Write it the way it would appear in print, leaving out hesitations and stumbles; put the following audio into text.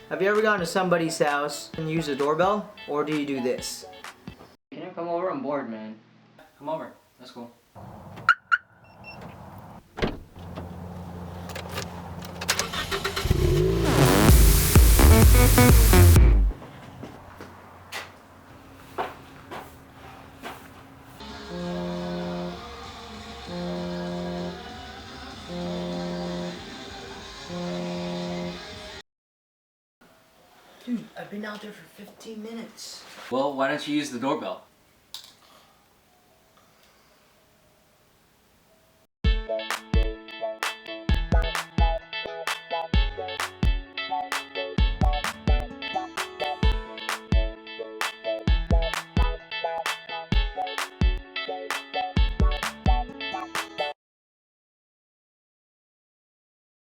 Have you ever gone to somebody's house and used a doorbell? Or do you do this? Can you come over? I'm bored, man. Come over. That's cool. Dude, I've been out there for 15 minutes. Well, why don't you use the doorbell?